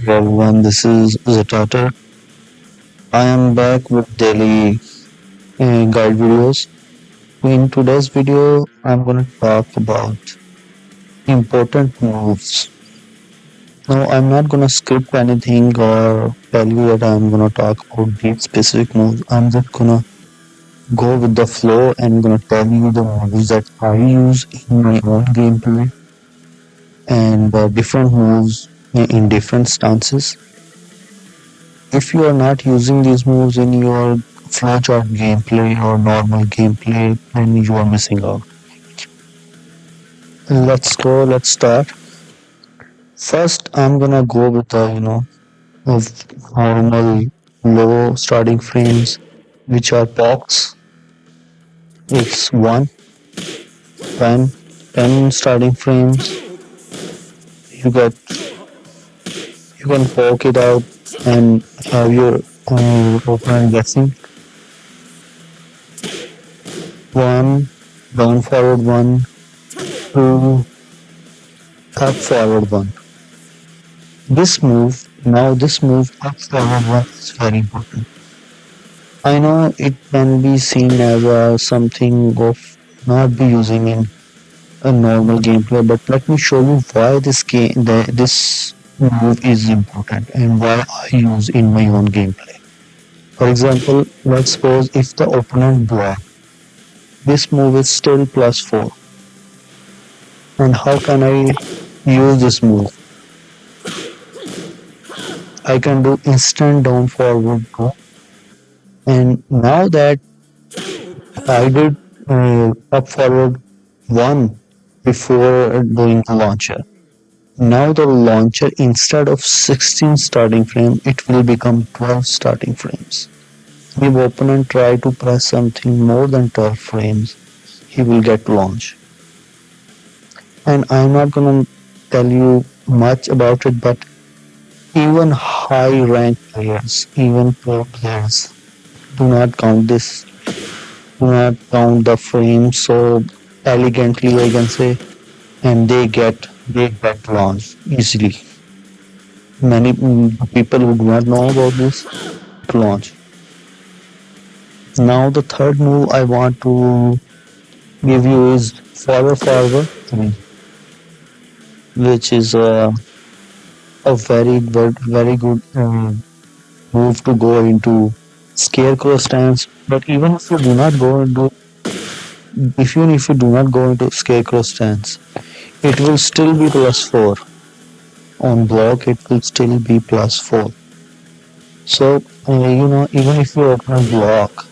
Everyone, this is Zatater. I am back with daily guide videos. In today's video, I'm going to talk about important moves. Now, I'm not going to script anything or tell you that I'm going to talk about these specific moves. I'm just going to go with the flow and going to tell you the moves that I use in my own gameplay and different moves in different stances. If you are not using these moves in your flowchart gameplay or normal gameplay, then you are missing out. Let's start. First, I'm gonna go with the, of normal low starting frames, which are pox. It's 1, 10, 10 starting frames. You get, you can poke it out and have your opponent guessing. 1, down forward 1, 2, up forward 1. This move up forward 1 is very important. I know it can be seen as something of not be using in a normal gameplay, but let me show you why this move is important and why I use in my own gameplay. For example, let's suppose if the opponent block, this move is still +4. And how can I use this move? I can do instant down forward go. And now that I did up forward 1 before doing the launcher. Now the launcher, instead of 16 starting frame, it will become 12 starting frames. If opponent try to press something more than 12 frames, he will get launch. And I'm not gonna tell you much about it, but even high rank players, even pro players, do not count this, do not count the frames so elegantly, I can say, and they get launched easily. Many people who do not know about this launch. Now the third move I want to give you is forward 3, which is a very good move to go into scarecrow stance. But even if you do not go into even if you do not go into scarecrow stance, it will still be +4. On block, it will still be +4. So, even if you open a block,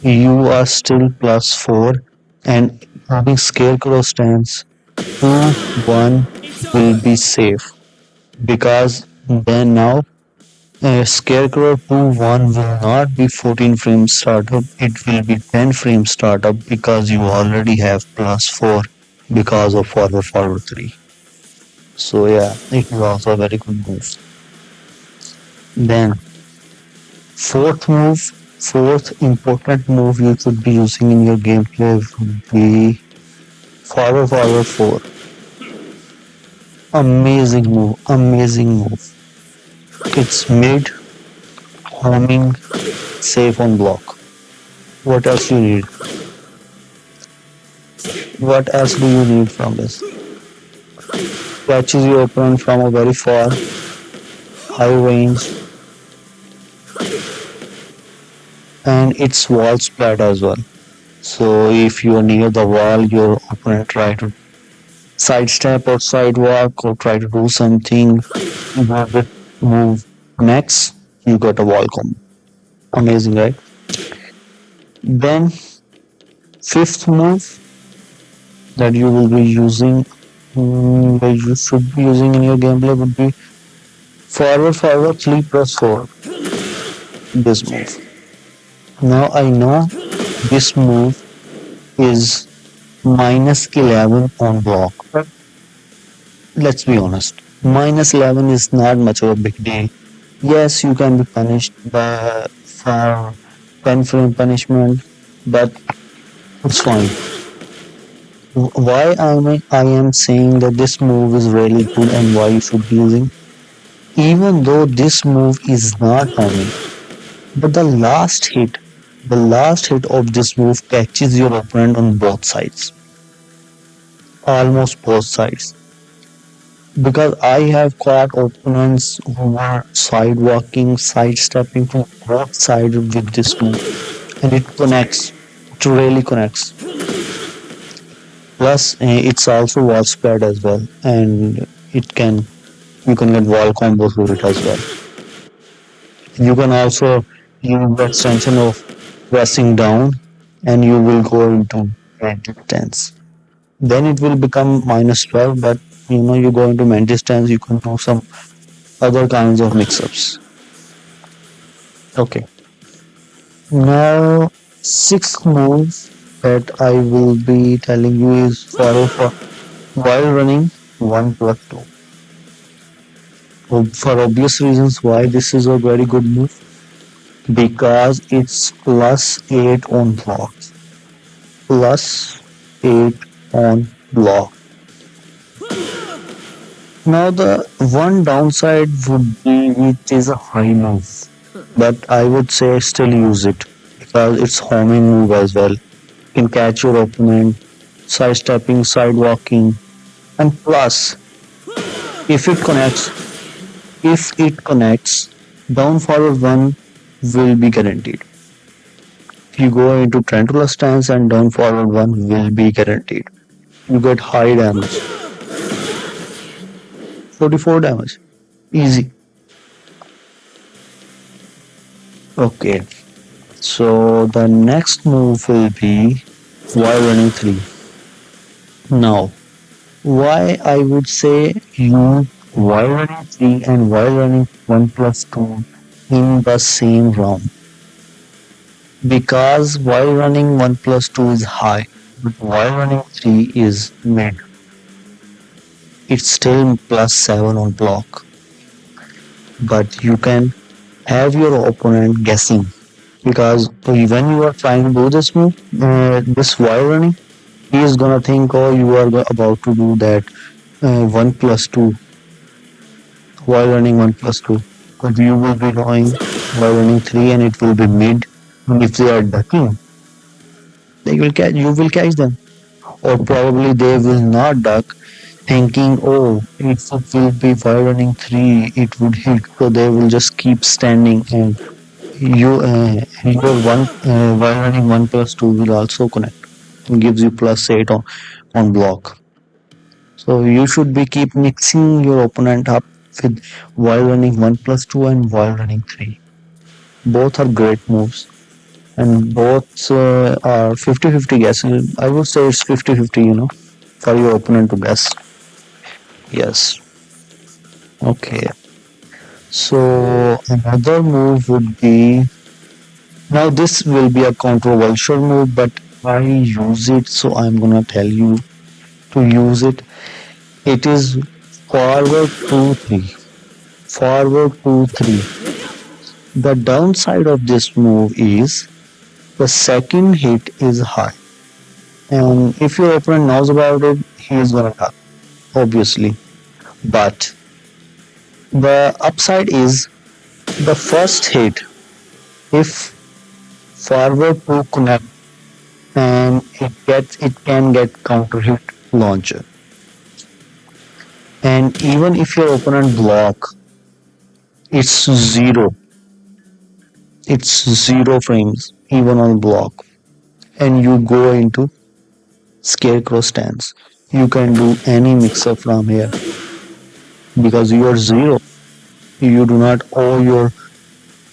you are still +4, and having scarecrow stance 2, 1 will be safe, because then now scarecrow 2, 1 will not be 14 frame startup, it will be 10 frame startup because you already have +4 because of forward 3. So yeah, it is also a very good move. Then fourth important move you should be using in your gameplay would be forward 4. Amazing move. It's mid, homing, safe on block. What else you need? What else do you need from this? Catches your opponent from a very far, high range, and it's wall splat as well. So if you are near the wall, your opponent try to sidestep or sidewalk or try to do something, you have it move next, you got a wall combo. Amazing, right? Then fifth move that you will be using, that you should be using in your gameplay would be forward 3+4. This move. Now I know this move is -11 on block, but let's be honest, -11 is not much of a big deal. Yes, you can be punished by for 10 frame punishment, but it's fine. Why I am saying that this move is really good and why you should be using? even though this move is not homing. But the last hit of this move catches your opponent on both sides, almost both sides. Because I have caught opponents who were side walking, sidestepping from both sides with this move, and it connects. It really connects. Plus, it's also wall spread as well, and it can you can get wall combos with it as well. You can also use the extension of pressing down, and you will go into mid distance. Then it will become -12, but you go into mid distance, you can do some other kinds of mix-ups. Okay. Now, sixth move that I will be telling you is follow for while running 1 plus 2. For obvious reasons why this is a very good move, because it's plus 8 on block. Plus 8 on block. Now the one downside would be it is a high move, but I would say still use it because it's homing move as well. You can catch your opponent, sidestepping, sidewalking, and plus if it connects, if it connects, down forward one will be guaranteed. If you go into Trentula stance and down forward one will be guaranteed. You get high damage, 44 damage, easy. Okay, so the next move will be while running 3. Now, why I would say use while running 3 and while running 1 plus 2 in the same round? Because while running 1 plus 2 is high, but while running 3 is mid. It's still plus 7 on block, but you can have your opponent guessing because when you are trying to do this move, this while running, he is gonna think, oh, you are about to do that 1 plus 2 while running 1 plus 2. But you will be going while running 3 and it will be mid. And if they are ducking, you will catch them. Or probably they will not duck, thinking, oh, if it will be while running 3, it would hit. So they will just keep standing and your one while running 1 plus 2 will also connect and gives you plus 8 on block. So you should be keep mixing your opponent up with while running 1 plus 2 and while running 3. Both are great moves and both are 50-50 guesses. I would say it's 50-50, for your opponent to guess. Yes. Okay. So another move would be, now this will be a controversial move, but I use it, so I'm gonna tell you to use it. It is forward 2-3. Forward 2-3. The downside of this move is the second hit is high. And if your opponent knows about it, he is gonna duck, obviously. But the upside is the first hit, if forward 2 connect and it can get counter hit launcher. And even if your opponent block, it's zero. It's 0 frames even on block. And you go into scarecrow stance. You can do any mixer from here because you are 0. You do not owe your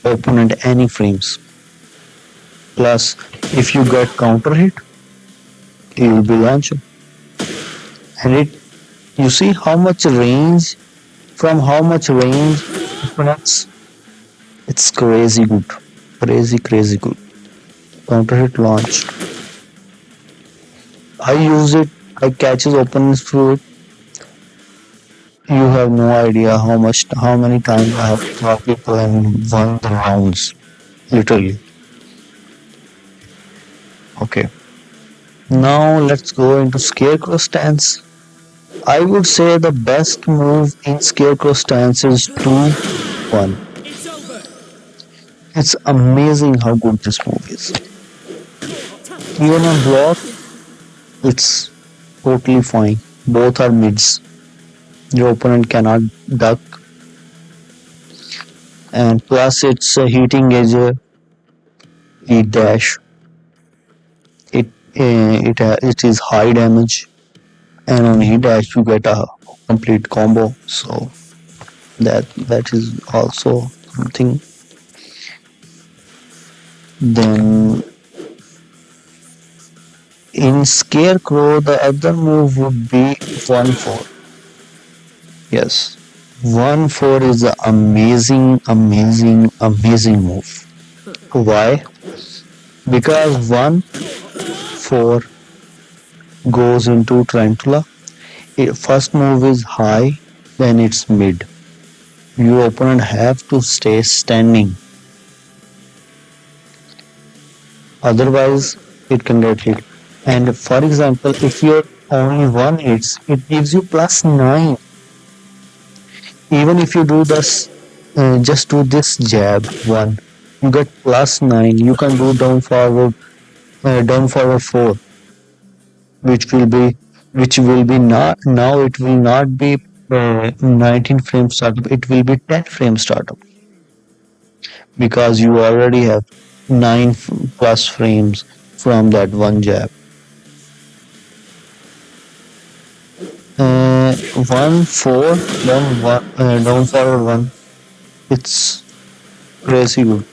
opponent any frames. Plus, if you get counter hit, it will be launcher. And you see how much range, from how much range it connects. It's crazy good. Crazy good. Counter hit launch. I use it. I catches opponents through it. You have no idea how many times I have fought people and won the rounds. Literally. Okay. Now let's go into scarecrow stance. I would say the best move in Scarecrow stance is 2-1. It's over. It's amazing how good this move is. Even on block, it's totally fine. Both are mids. Your opponent cannot duck, and plus it's a heating edge, heat dash. It is high damage, and on heat dash you get a complete combo. So that is also something. Then in Scarecrow, the other move would be 1-4. Yes, 1-4 is an amazing move. Why? Because 1-4 goes into Tarantula. First move is high, then it's mid. Your opponent have to stay standing. Otherwise, it can get hit. And for example, if you're only one hits, it gives you +9. Even if you do this, just do this jab one, you get +9. You can do down forward 4, which will be not now. It will not be 19 frame startup. It will be 10 frame startup because you already have 9 plus frames from that one jab. 1-4 down forward 1. It's crazy good.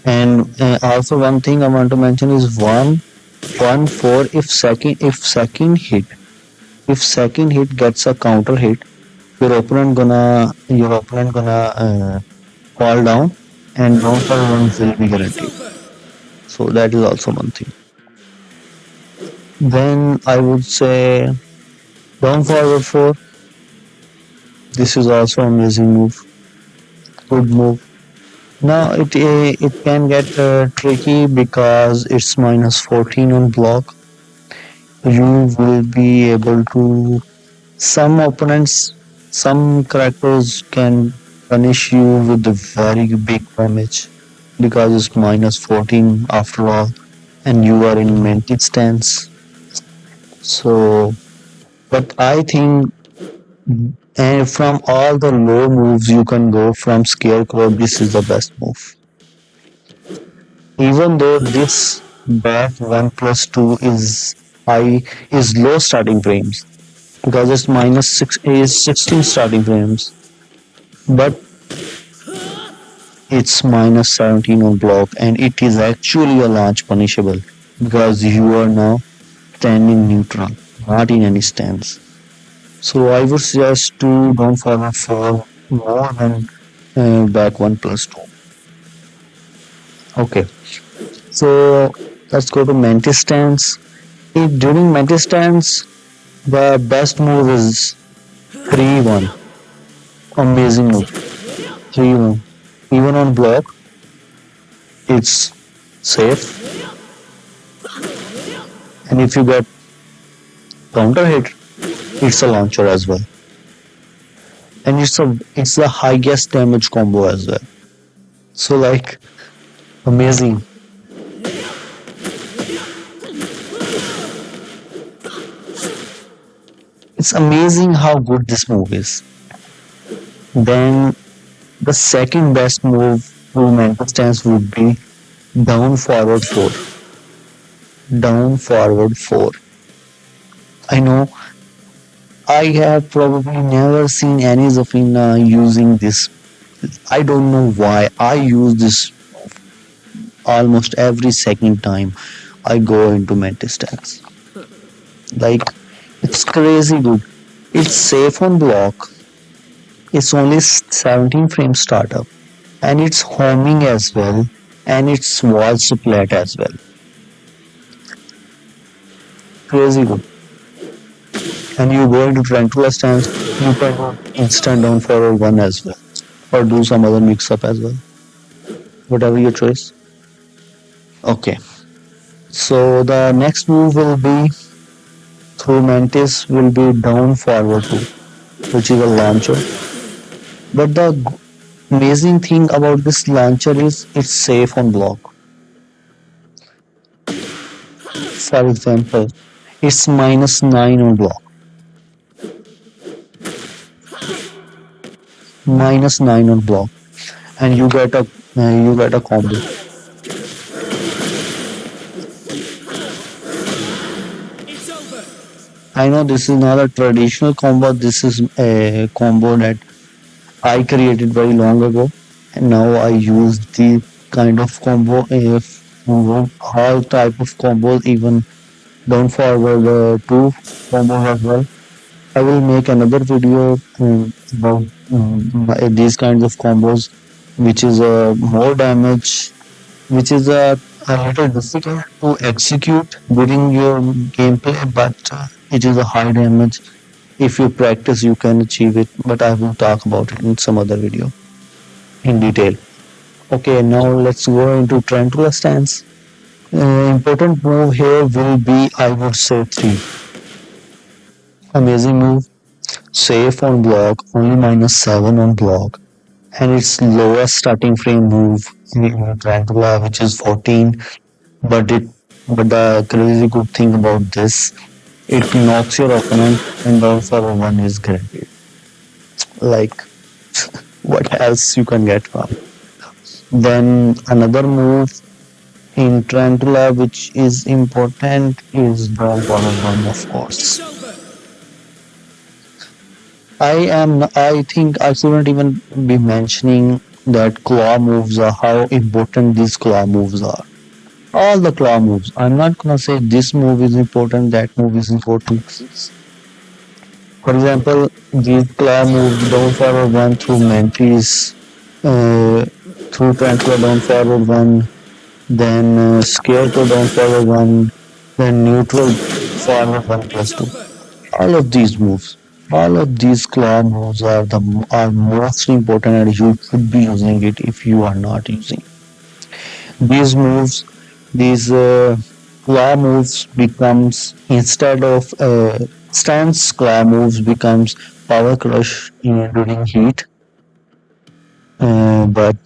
And also one thing I want to mention is 1-4. If second hit gets a counter hit, your opponent gonna fall down, and down forward 1 will be It's guaranteed. over. So that is also one thing. Then I would say down forward 4. This is also amazing move. Good move. Now it can get tricky because it's -14 on block. You will be able to, some opponents, some characters can punish you with a very big damage because it's -14 after all, and you are in mental stance. So, but I think, and from all the low moves you can go from Scarecrow, this is the best move. Even though this back 1+2 is low starting frames because it's -6 is 16 starting frames, but it's -17 on block, and it is actually a launch punishable because you are now standing neutral, not in any stance. So I would suggest to don't forward 4 more than back 1+2. Okay, so let's go to Mantis stance. During Mantis stance, the best move is 3-1. Amazing move. 3-1. Even on block, it's safe. And if you get counter hit, it's a launcher as well. And it's the highest damage combo as well. So like amazing. It's amazing how good this move is. Then the second best move to mental stance would be down forward 4. Down forward 4. I know I have probably never seen any Zafina using this. I don't know why. I use this almost every second time I go into mental stance. Like, it's crazy good. It's safe on block. It's only 17 frame startup, and it's homing as well, and it's wall splat as well. Crazy good. And you go into Tarantula stance, you can go instant down forward 1 as well, or do some other mix up as well. Whatever your choice. Okay. So the next move will be Through Mantis will be down forward 2, which is a launcher. But the amazing thing about this launcher is it's safe on block. For example, it's -9 on block, -9 on block, and you get a combo. I know this is not a traditional combo. This is a combo that I created very long ago, and now I use the kind of combo. If all type of combos, even down forward two combos as well. I will make another video about these kinds of combos, which is more damage, which is a little difficult to execute during your gameplay, but it is a high damage. If you practice, you can achieve it. But I will talk about it in some other video in detail. Okay, now let's go into Tarantula stance. Important move here will be, I would say, three. Amazing move, safe on block, only -7 on block, and its lowest starting frame move in Tarantula, which is 14. But it, but the crazy good thing about this, it knocks your opponent and also one is granted. Like, what else you can get from? Then another move in Tarantula, which is important, is Dawn Power One, of course. I think I shouldn't even be mentioning that claw moves are how important these claw moves are. All the claw moves. I'm not gonna say this move is important, that move is important. For example, these claw moves down forward one through Mantis, uh, through Tarantula down forward one, then Scarecrow down forward one, then neutral forward one plus two. All of these moves, all of these claw moves are most important, and you should be using it if you are not using these moves. These claw moves becomes instead of stance claw moves becomes power crush during heat, but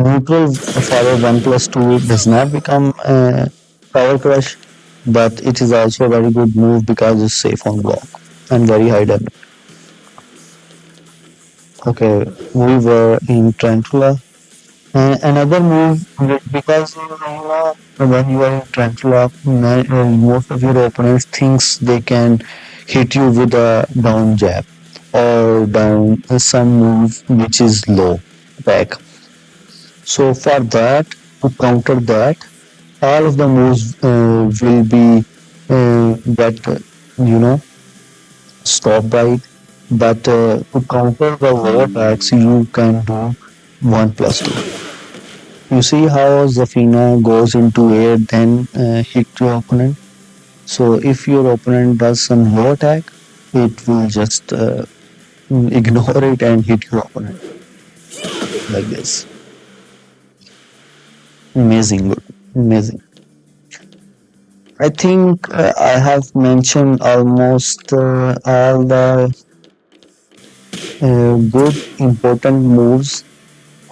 neutral forward one plus two does not become power crush, but it is also a very good move because it's safe on block and very high damage. Okay, we were in Tarantula. Another move because when you are in Tarantula, most of your opponents thinks they can hit you with a down jab or down some move which is low back. So for that, to counter that, all of the moves will be that stop by it. But to counter the low attacks, you can do 1+2. You see how Zafina goes into air, then hit your opponent. So if your opponent does some low attack, it will just ignore it and hit your opponent like this. Amazing, good, amazing. I think I have mentioned almost all the good important moves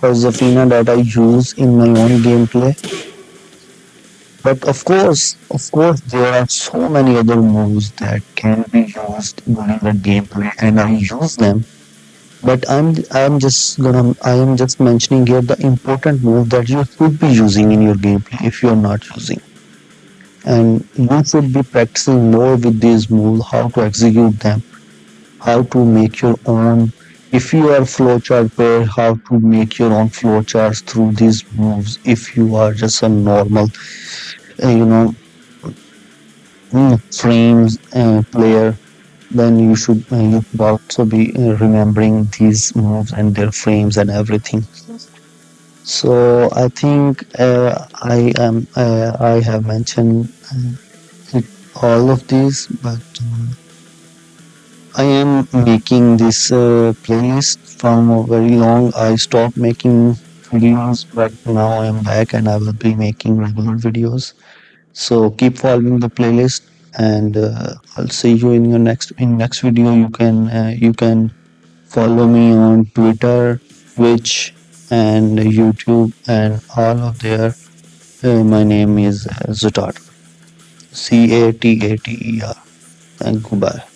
for Zafina that I use in my own gameplay. But of course, there are so many other moves that can be used during the gameplay, and I use them. But I am just mentioning here the important move that you should be using in your gameplay if you are not using, and you should be practicing more with these moves, how to execute them, how to make your own. If you are flowchart player, how to make your own flowcharts through these moves. If you are just a normal, you know, frames player, then you should also be remembering these moves and their frames and everything. So I think I have mentioned it, all of these, but I am making this playlist from a very long. I stopped making videos, but now I am back and I will be making regular videos. So keep following the playlist, and I'll see you in your next video. You can follow me on Twitter, Twitch, and YouTube, and all of there. My name is Zatater. Zatater. Thank you. Bye.